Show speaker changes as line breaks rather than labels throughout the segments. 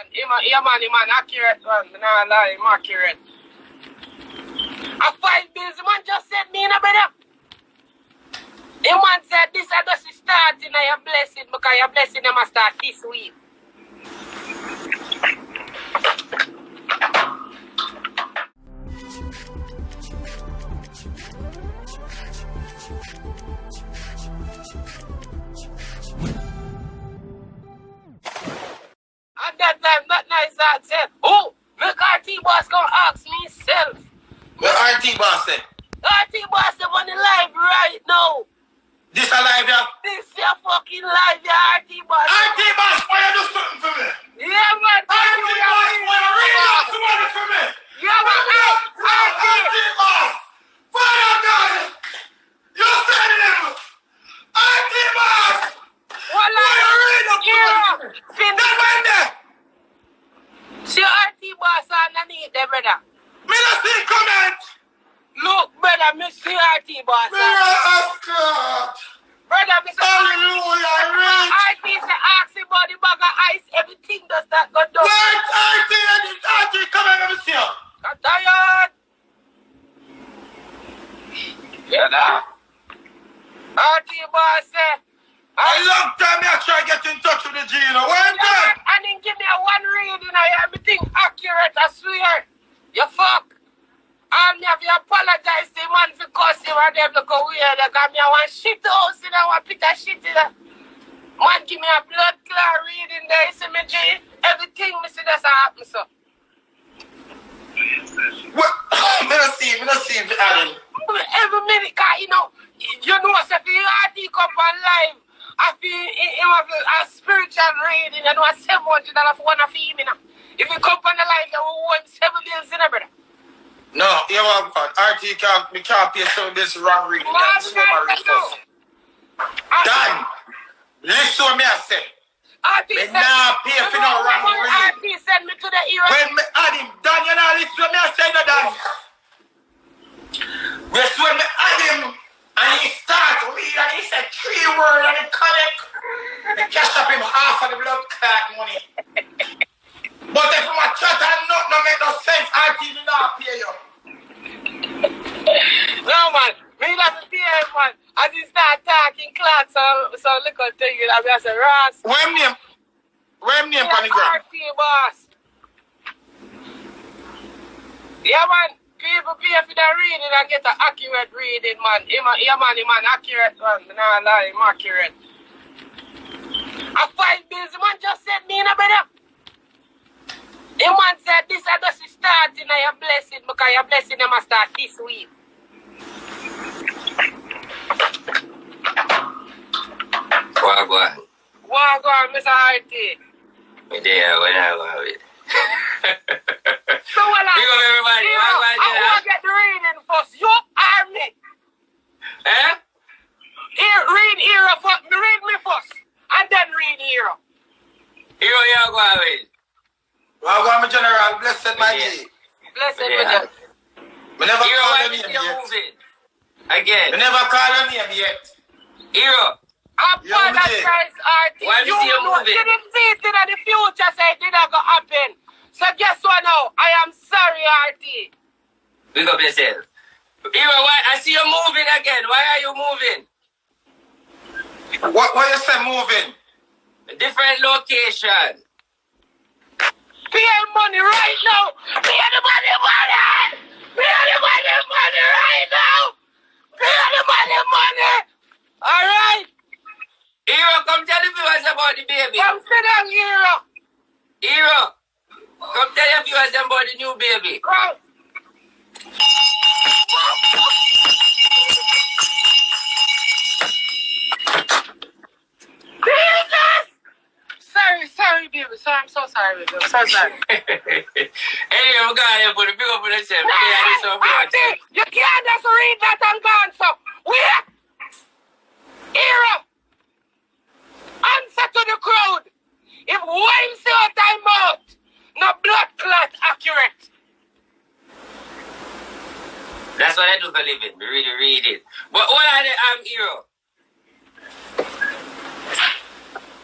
Man, accurate, man. Nah, lie, him accurate. A 5 bills, man just said me, no, brother. The man said this I just starting and your blessing because your blessing them must start this week. At that time, that nice that said, oh, make RT boss gonna ask me self.
What RT boss said?
RT boss is on the live right now.
This a live, yeah?
This is a fucking live, yeah, RT boss.
RT boss, why you do something for me?
Yeah, man.
RT boss, why you really do something for me?
Yeah, man.
RT boss, Father God, you said him. RT boss, why you really do something for me? That man there.
See RT boss underneath there, brother.
Me not see comment.
Look, brother, me see RT boss. Brother, me see
hallelujah, rich.
RT say ask him about the bag of ice, everything does that go down.
Wait, RT, come on, let me see you.
I'm tired. Yeah, nah. RT boss say,
a long time I try to get in touch with the G, you know. Where that?
And then give me a one reading, everything accurate, I swear. You fuck. And me have to apologize to the man for cussing and them look weird. They got me a one shit house in there, one pit of shit in there. Man give me a blood clot reading there, you see me G. Everything me see that's happen, so.
What? Me not see him, Adam.
Every minute, cause you know so if you RT come on live, I feel it have a spiritual reading, you know, a $700 for one of him, you know. If you come on the live, you will want 7 bills in there, brother.
No, you know what? RT can't pay some of this wrong reading. That's what my read first. Dan, listen to me I say. Me not pay for no wrong reading.
RT send me to the era.
When me add him, Dan, you know, listen to me I say that, Dan. When me add him, and he start read, and he said 3 words, and he connect. Me cash up him half of the blood clot money. But if my chat and not make no sense, RT will not pay you.
No, man. Me not pay him, man. As he start talking class, so little thing, I be as a Ross.
Where name, on the ground?
RT boss. Yeah, man. People pay for the reading and get an accurate reading, man. Yeah, man, accurate, man. Nah, lie, him accurate. A 5 bills, man just said me, no, brother. The man said this I just starting and your blessing because your blessing them must start this week. Wagwan, Mr. RT.
Me there when I go with.
So what I
everybody,
I want to get the reading first. You are me.
Eh?
Read Hero first. Read me first. And then read Hero.
Hero, you go with.
Well, I'm a general, blessed my G.
Blessed my G.
Me never
Hero,
call
why
your name
you
yet.
moving? Again.
Me never call your name yet.
Hero.
Apologise, RT.
Why you see you moving?
You didn't see it in the future, so it didn't go happen. So guess what now? I am sorry, RT.
Pick up yourself. Hero, why? I see you moving again. Why are you moving?
What you say moving?
A different location.
Pay money right now. Pay the money. Pay the money right now. Pay the money. All right.
Hero, come tell the viewers about the baby.
Come sit down, Hero.
Hero, come tell the viewers about the new baby.
Come. Jesus! Sorry, baby. I'm so sorry, baby. I'm so sorry.
Anyway, I'm going to put a big up on yourself.
You can't just read that and gone, so wait! Hero! Answer to the crowd. If one say out time out, no blood clot accurate.
That's what I do for a living. We really read it. But what are the Hero?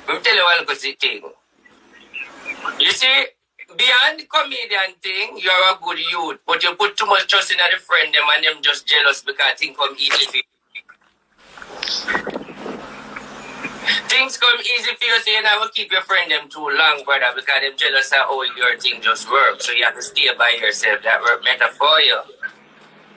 I'm telling you one look thing. You see, beyond the comedian thing, you're a good youth, but you put too much trust in the friend them and them just jealous because things come easy for you. Things come easy for you, so you never keep your friend them too long, brother, because them jealous of how your thing just works. So you have to stay by yourself. That work better for you.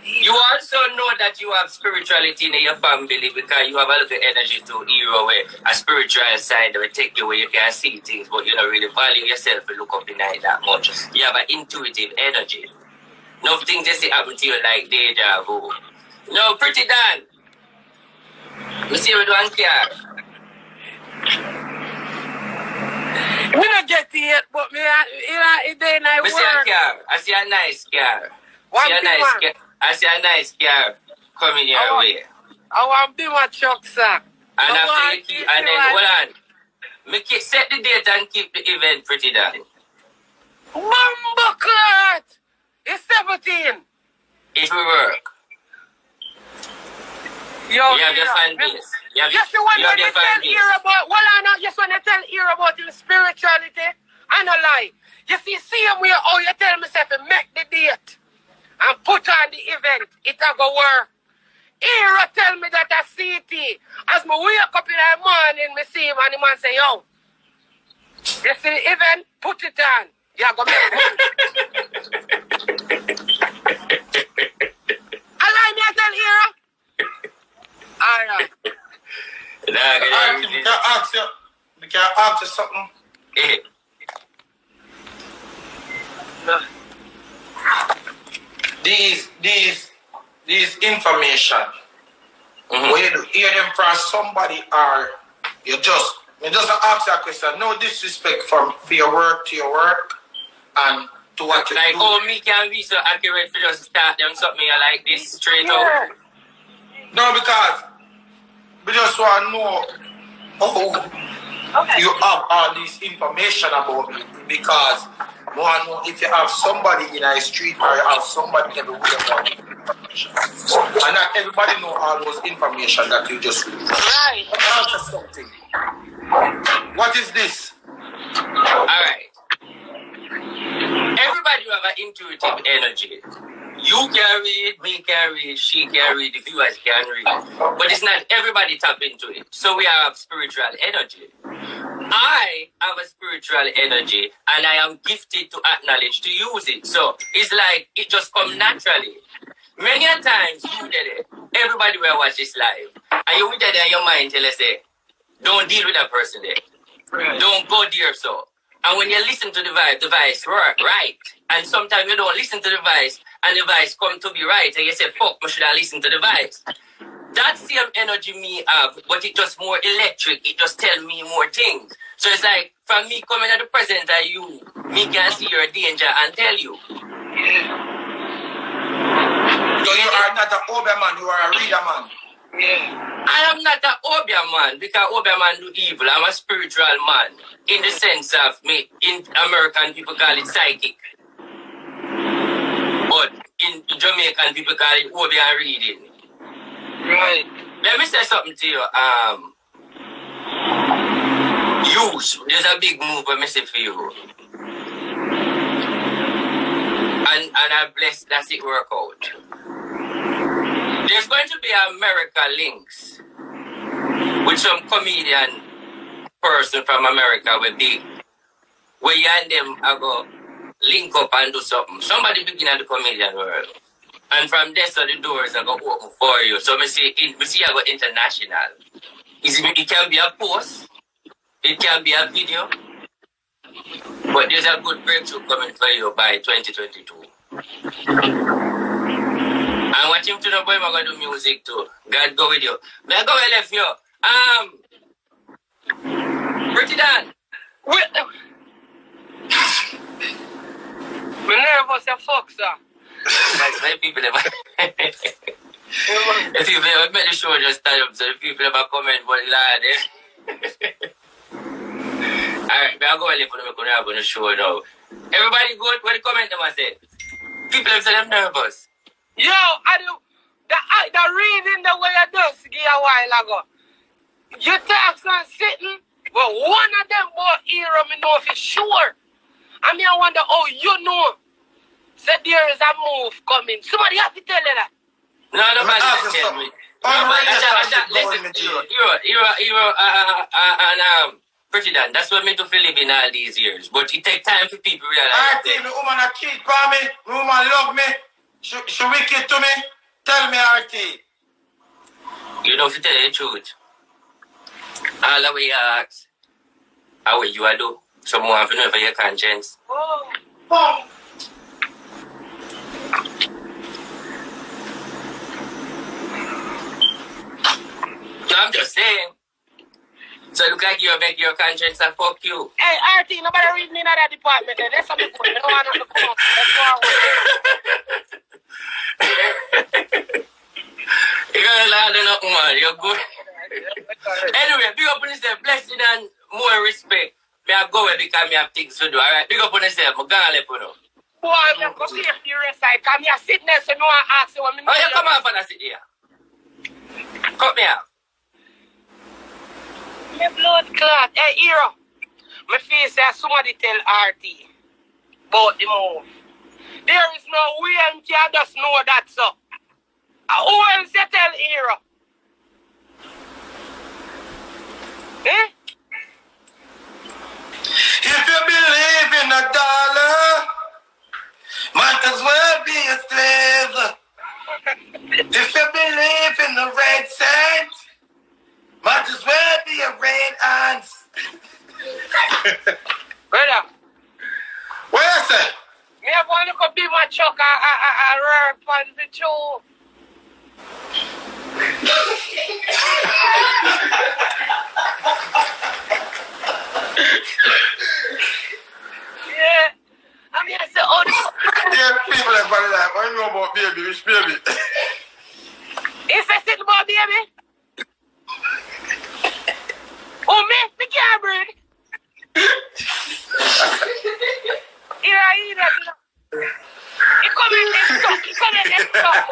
You also know that you have spirituality in your family because you have a little energy to hero where a spiritual side will take you where you can see things, but you don't really value yourself and look up in night that much. You have an intuitive energy. Nothing just happen to you like deja vu. No, Pretti Don. You see what one care?
Me not get it yet, but me, it day night work.
I see a car. I see a nice car. I see a nice car coming your way.
I want to be my truck, sir.
And after you keep, and then, hold on. Set the date and keep the event, Pretti Don.
Bumbleclot! It's 17.
It will work.
Yo,
you have the fan base. You have the fan base.
Just when you tell her about the spirituality, I no lie. You see him where you tell myself to make the date and put on the event, it a go work. Hero tell me that I see it. As me wake up in the morning, me see him and the man say, yo, you see the event, put it on. You go make money. I lie me, I tell Hero. Alright.
We can ask you something.
No.
These information, when you hear them from somebody or you just ask that question, no disrespect for your work to your work and to what you
like
do.
Like, oh, me can be so accurate to just start them something like this straight out.
No, because we just want to know you have all this information about me, because we want to know if you have somebody in a street or you have somebody everywhere about information. And not everybody know all those information that you just read.
Right.
Answer something. What is this?
Alright. Everybody have an intuitive energy. You can read, me can read, she can read, the viewers can read. But it's not everybody tap into it. So we have spiritual energy. I have a spiritual energy and I am gifted to acknowledge, to use it. So it's like it just comes naturally. Many a times you did it. Everybody will watch this live. And you with that in your mind till I say, don't deal with that person there. Right. Don't go there so. And when you listen to the vice work right. And sometimes you don't listen to the vice and the vice come to be right. And you say, fuck, I should have listened to the vice. That same energy me have, but it just more electric. It just tell me more things. So it's like, from me coming at the present of you, me can see your danger and tell you.
So you are not an Obia man, you are a reader man.
Yeah. I am not an Obia man because Obia man do evil. I'm a spiritual man. In the sense of me, in American people call it psychic. But in Jamaican people call it Obia reading.
Right.
Let me say something to you. Youth, there's a big move I say for you. And I'm blessed that it work out. There's going to be America links with some comedian person from America with big. Where you and them are go link up and do something. Somebody begin at the comedian world. And from there, so the doors are going to open for you. So I see I go international. It can be a post. It can be a video. But there's a good breakthrough coming for you by 2022. And watch him to the boy, I'm going to do music too. God go with you. May I go and left you? Pretti Don.
I'm nervous as fuck, sir.
Like people ever... If people ever make the show just stand up, so the people ever comment, but lad, Alright, I'll go and leave for them to have on the show now. Everybody good? What the comment them say? People have said I'm nervous.
Yo, I do the reading the way I do a while ago. You talk some sitting, but one of them boy hero me know for sure. I mean, I wonder how you know. Said there is a move coming. Somebody have to tell you that.
No, nobody can tell me. Listen, you're Pretti Don. That's what me to feel live in all these years. But it take time for people to realize.
I think the woman a cheat for me. The woman love me. She wicked to me. Tell me, RT.
You know, if you tell the truth, all the way you ask, how will you do? Someone have to know for your conscience.
Oh.
No, I'm just saying. So look like you make your conscience and fuck you.
Hey, RT, nobody read me in that department. That's something good. I don't want to come up.
You're going to land up, man. You're good. Anyway, big up on yourself. Blessing and more respect. Me I go where because me have things to do. Alright, big up on yourself. I'm going to let you know.
Boy, I'm going to see if you're inside. Come here, sit there so I want to ask you what me.
Oh, you come off and sit here. Cut me off.
My blood clot. Hey, hero. My face says somebody tell RT about the move. There is no way I can just know that, so. Who else you tell hero? Eh?
If you believe in a dollar, might as well be a slave. If you believe in the red cent, might as well be a red ant.
Brother.
What you say?
Me have one look up be my chuck a rare pan the show. Yeah. I mean, I said, oh,
yeah, people like that. I know about baby, which baby?
Is that something about baby? Oh, me? Me can't breathe. Here, you come in and stuck. You come in and stuck.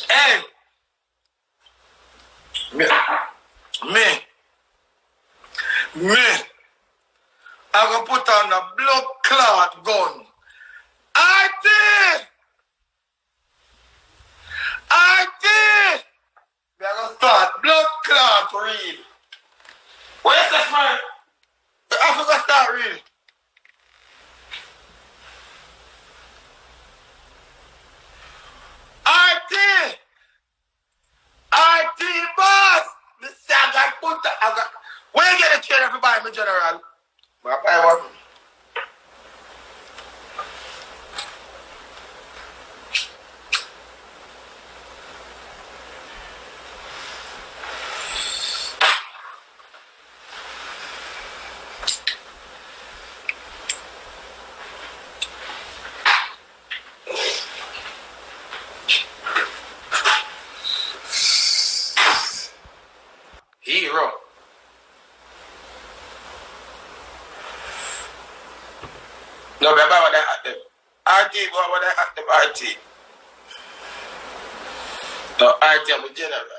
Hey. Me. I'm going to put on a blood clot gun. I did. We're going to start blood clot read. What is this, man? I forgot to start reading. RT boss. This I got put I got. Where you get a chair everybody, my general? My one. Hero. No, but what they at them. RT, what they at them, RT. No, RT, I'm a general.